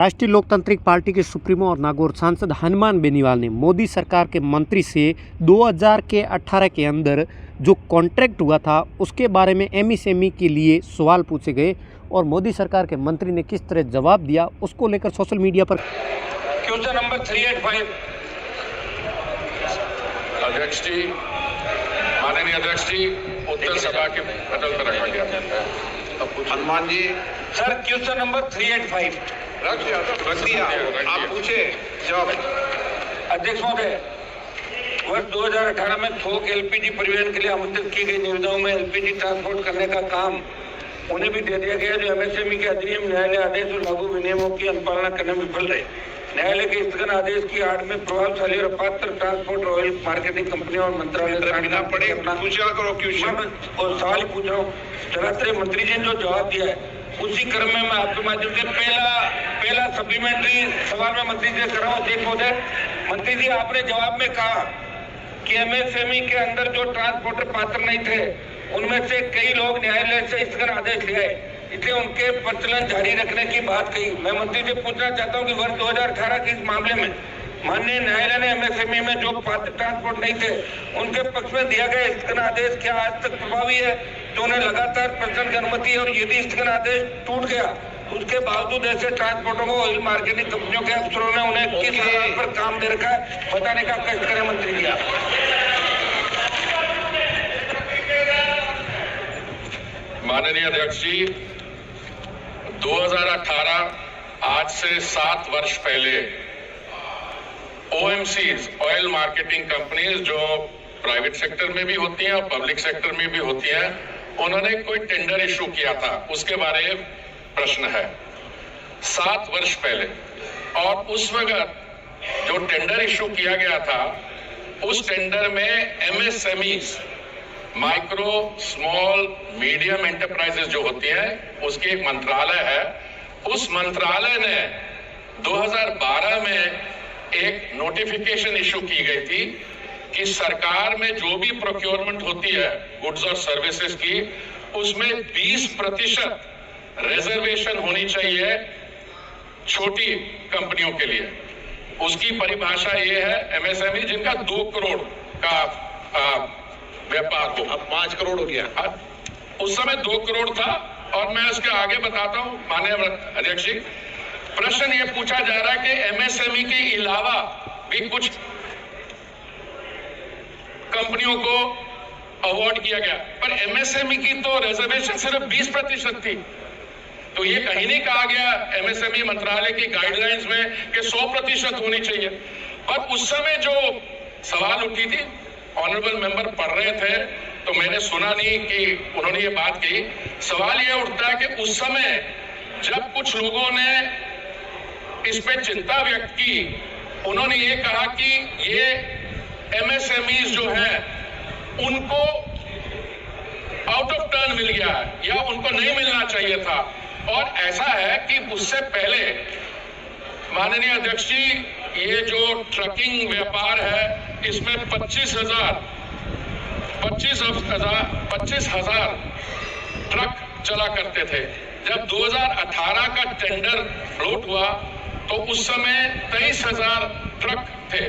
राष्ट्रीय लोकतांत्रिक पार्टी के सुप्रीमो और नागौर सांसद हनुमान बेनीवाल ने मोदी सरकार के मंत्री से 2018 के अंदर जो कॉन्ट्रैक्ट हुआ था उसके बारे में एमएसएमई के लिए सवाल पूछे गए और मोदी सरकार के मंत्री ने किस तरह जवाब दिया उसको लेकर सोशल मीडिया पर क्वेश्चन नंबर 385 अध्यक्ष जी, माननीय अध्यक्ष जी, उत्तर सभा के पटल पर रखा गया। Hanuman ji sir, question number 385 रख दिया, आप पूछे जवाब। अध्यक्ष महोदय, वर्ष 2018 में थोक एलपीजी परिवहन के लिए आमंत्रित की गई निविदाओं में एलपीजी ट्रांसपोर्ट करने का काम उन्हें भी दे दिया गया जो एमएसएमई के अधिनियम न्यायालय आदेश और लागू विनियमों की अनुपालना करने में विफल रहे। न्यायालय के स्थगन आदेश की आड़ में प्रभावशाली और अपात्र ट्रांसपोर्ट ऑयल मार्केटिंग कंपनियों और मंत्रालय रखना पड़े। पूछा करो क्वेश्चन और सवाल पूछ रहा हूँ। जनाब मंत्री जी ने जो जवाब दिया है उसी क्रम में मैं आपके माध्यम से पहला सप्लीमेंट्री सवाल में मंत्री जी से कर रहा हूँ। अध्यक्ष महोदय, मंत्री जी आपने जवाब में कहा कि एमएसएमई के अंदर जो ट्रांसपोर्टर पात्र नहीं थे उनमें से कई लोग न्यायालय से स्थगन आदेश ले आए, इसलिए उनके प्रचलन जारी रखने की बात कही। मैं मंत्री से पूछना चाहता हूं कि वर्ष 2018 के इस मामले में माननीय न्यायालय ने एमएसएमई में जो पात्र ट्रांसपोर्ट नहीं थे उनके पक्ष में दिया गया स्थगन आदेश क्या आज तक प्रभावी है तो उन्हें लगातार प्रचलन की अनुमति है, और यदि स्थगन आदेश टूट गया उसके बावजूद ऐसे ट्रांसपोर्टरों को ऑयल मार्केटिंग कंपनियों के अफसरों ने उन्हें किस आधार पर काम दे रखा है बताने का कष्ट करें मंत्री जी आप। माननीय अध्यक्ष जी, 2018 आज से 7 वर्ष पहले ओएमसीज ऑयल मार्केटिंग कंपनीज जो प्राइवेट सेक्टर में भी होती हैं और पब्लिक सेक्टर में भी होती हैं, उन्होंने कोई टेंडर इशू किया था, उसके बारे में प्रश्न है। 7 वर्ष पहले, और उस वक्त जो टेंडर इशू किया गया था उस टेंडर में MSMEs micro small medium enterprises जो होती है उसकी एक मंत्रालय है। उस मंत्रालय ने 2012 में एक नोटिफिकेशन इशू की गई थी कि सरकार में जो भी प्रोक्योरमेंट होती है गुड्स और सर्विसेज की, उसमें 20% रिजर्वेशन होनी चाहिए छोटी कंपनियों के लिए। उसकी परिभाषा ये है एमएसएमई जिनका 2 करोड़ का व्यापार हो। अब 5 करोड़ हो गया। उस समय 2 करोड़ था, और मैं उसके आगे बताता हूं। माननीय अध्यक्ष जी, प्रश्न ये पूछा जा रहा है कि एमएसएमई के अलावा भी कुछ कंपनियों को अवार्ड किया गया, पर एमएसएमई की तो रिजर्वेशन सिर्फ 20% थी। तो ये कहीं नहीं कहा गया एमएसएमई मंत्रालय की गाइडलाइंस में कि 100% होनी चाहिए। पर उस समय जो सवाल उठी थी, ऑनरेबल मेंबर पढ़ रहे थे तो मैंने सुना नहीं कि उन्होंने ये बात कही। सवाल ये उठता है कि उस समय जब कुछ लोगों ने इस पे चिंता व्यक्त की, उन्होंने ये कहा कि ये एमएसएमईज जो हैं उनको आउट ऑफ टर्न मिल गया है या उनको नहीं मिलना चाहिए था। और ऐसा है कि उससे पहले माननीय अध्यक्ष जी, ये जो ट्रकिंग व्यापार है इसमें 25,000 ट्रक चला करते थे। जब 2018 का टेंडर फ्लोट हुआ तो उस समय 23,000 ट्रक थे।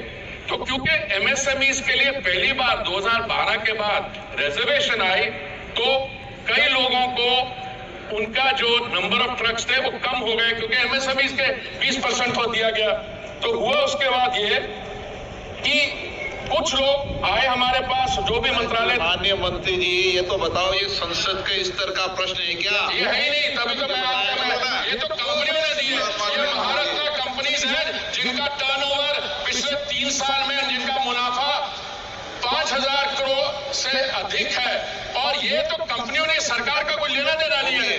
तो क्योंकि एमएसएमईज के लिए पहली बार 2012 के बाद रिजर्वेशन आई तो कई लोगों को उनका जो नंबर ऑफ ट्रक्स थे वो कम हो गए, क्योंकि एमएसएमईज के 20% को दिया गया। तो हुआ उसके बाद ये कि कुछ लोग आए हमारे पास जो भी मंत्रालय। माननीय मंत्री जी, ये तो बताओ, ये संसद के स्तर का प्रश्न है क्या? ये है ही नहीं, तभी तो मैं आपको, ये तो कंपनियों ने दी है। ये भारत का कंपनीज है जिनका टर्नओवर पिछले 3 साल में, जिनका मुनाफा 5,000 करोड़ से अधिक है, और ये तो कंपनियों ने, सरकार का कोई लेना देना नहीं है।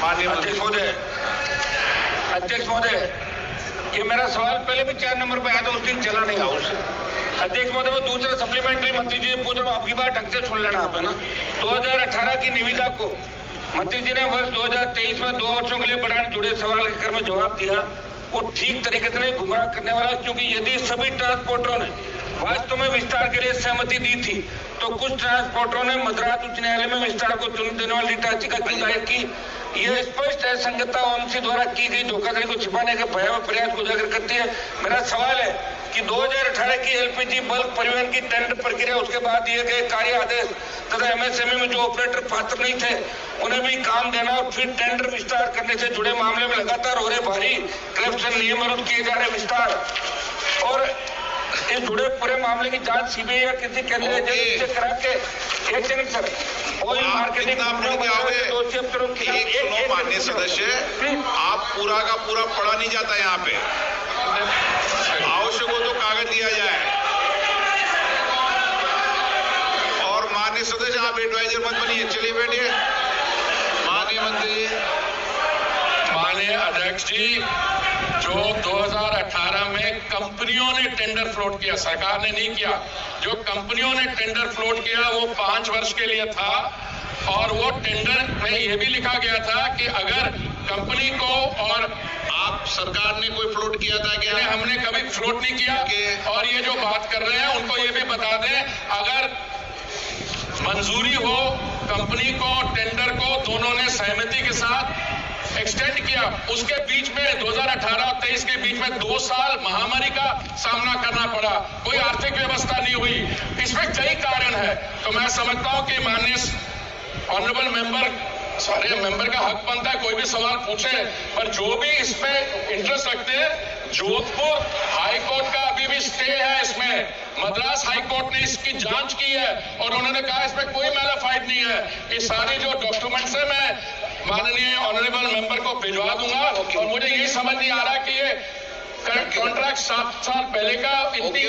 माननीय अध्यक्ष महोदय, ये मेरा सवाल पहले भी 4 नंबर पे आया था, उस दिन चला नहीं हाउस। अध्यक्ष महोदय, वो दूसरा सप्लीमेंट्री मंत्री जी पूछ रहा हूँ, आपकी बात ढंग से सुन लेना आप, है ना। 2018 की निविदा को मंत्री जी ने वर्ष 2023 में 2 वर्षों के लिए बढ़ाने जुड़े सवाल के में जवाब दिया। वो ठीक तरीके से नहीं, गुमराह करने वाला, क्योंकि यदि सभी ट्रांसपोर्टरों ने वास्तव में विस्तार के लिए सहमति दी थी तो कुछ ट्रांसपोर्टरों ने मद्रास उच्च न्यायालय में विस्तार को चुन देने वाली याचिका क्यों दायर की। ये स्पष्ट है संगठता ओमसी द्वारा की गई धोखाधड़ी को छिपाने के भयावह प्रयास को उजागर करती है। मेरा सवाल है कि 2018 की एलपीजी बल्क परिवहन की टेंडर प्रक्रिया, उसके बाद दिए गए कार्य आदेश तथा एमएसएमई में जो ऑपरेटर पात्र नहीं थे उन्हें भी काम देना और फिर टेंडर विस्तार करने से जुड़े मामले में लगातार हो रहे भारी करप्शन, नियम विरुद्ध किए जा रहे विस्तार और इस जुड़े पूरे मामले की जांच सीबीआई या किसी केंद्रीय एजेंसी से करा के एक सेकंड सर ऑयल मार्केटिंग माननीय सदस्य, आप पूरा का पूरा पढ़ा नहीं जाता यहाँ पे, आवश्यक हो तो कागज दिया जाए। और माननीय सदस्य आप एडवाइजर मत बनिए, चलिए बैठिए। माननीय मंत्री, माननीय अध्यक्ष जी, जो 2018 में कंपनियों ने टेंडर फ्लोट किया, सरकार ने नहीं किया, जो कंपनियों ने टेंडर फ्लोट किया वो 5 वर्ष के लिए था और वो टेंडर में ये भी लिखा गया था कि अगर कंपनी को, और आप सरकार ने कोई फ्लोट किया था क्या? हमने कभी फ्लोट नहीं किया। और ये जो बात कर रहे हैं उनको ये भी बता दें, अगर मंजूरी हो कंपनी को, टेंडर को, दोनों ने सहमति के साथ एक्सटेंड किया, उसके बीच में 2018 और 23 के बीच में 2 साल महामारी का सामना करना पड़ा, कोई आर्थिक व्यवस्था नहीं हुई। इसमें कई कारण है। तो मैं समझता हूं कि माननीय ऑनरेबल मेंबर, सारे मेंबर का हक बनता है कोई भी सवाल पूछे, पर जो भी इसमें इंटरेस्ट रखते हैं, जोधपुर हाई कोर्ट का अभी भी स्टे है इसमें, मद्रास हाई कोर्ट ने इसकी जांच की है और उन्होंने कहा इसमें कोई मैलाफाइड नहीं है। ये सारी जो डॉक्यूमेंट्स है मैं माननीय ऑनरेबल मेंबर को भिजवा दूंगा। और मुझे यही समझ नहीं आ रहा कि ये कॉन्ट्रैक्ट 7 साल पहले का इतनी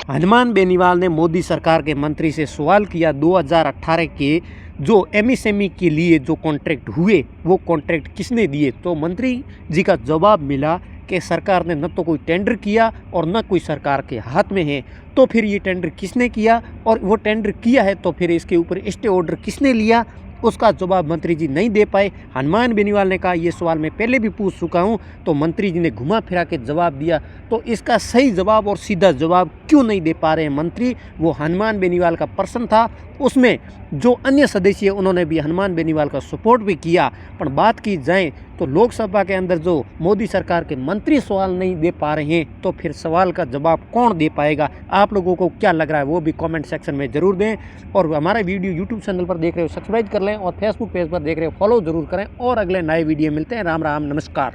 हनुमान बेनीवाल ने मोदी सरकार के मंत्री से सवाल किया 2018 के जो एमएसएमई के लिए जो कॉन्ट्रैक्ट हुए वो कॉन्ट्रैक्ट किसने दिए। तो मंत्री जी का जवाब मिला कि सरकार ने न तो कोई टेंडर किया और न कोई सरकार के हाथ में है। तो फिर ये टेंडर किसने किया और वो टेंडर किया है तो फिर इसके ऊपर स्टे ऑर्डर किसने लिया, उसका जवाब मंत्री जी नहीं दे पाए। हनुमान बेनीवाल ने कहा ये सवाल मैं पहले भी पूछ चुका हूँ, तो मंत्री जी ने घुमा फिरा के जवाब दिया। तो इसका सही जवाब और सीधा जवाब क्यों नहीं दे पा रहे हैं मंत्री। वो हनुमान बेनीवाल का पर्सन था, उसमें जो अन्य सदस्य उन्होंने भी हनुमान बेनीवाल का सपोर्ट भी किया। पर बात की जाए तो लोकसभा के अंदर जो मोदी सरकार के मंत्री सवाल नहीं दे पा रहे हैं तो फिर सवाल का जवाब कौन दे पाएगा। आप लोगों को क्या लग रहा है वो भी कमेंट सेक्शन में ज़रूर दें। और हमारा वीडियो यूट्यूब चैनल पर देख रहे हो सब्सक्राइब कर लें और फेसबुक पेज पर देख रहे हो फॉलो ज़रूर करें। और अगले नए वीडियो मिलते हैं। राम राम, नमस्कार।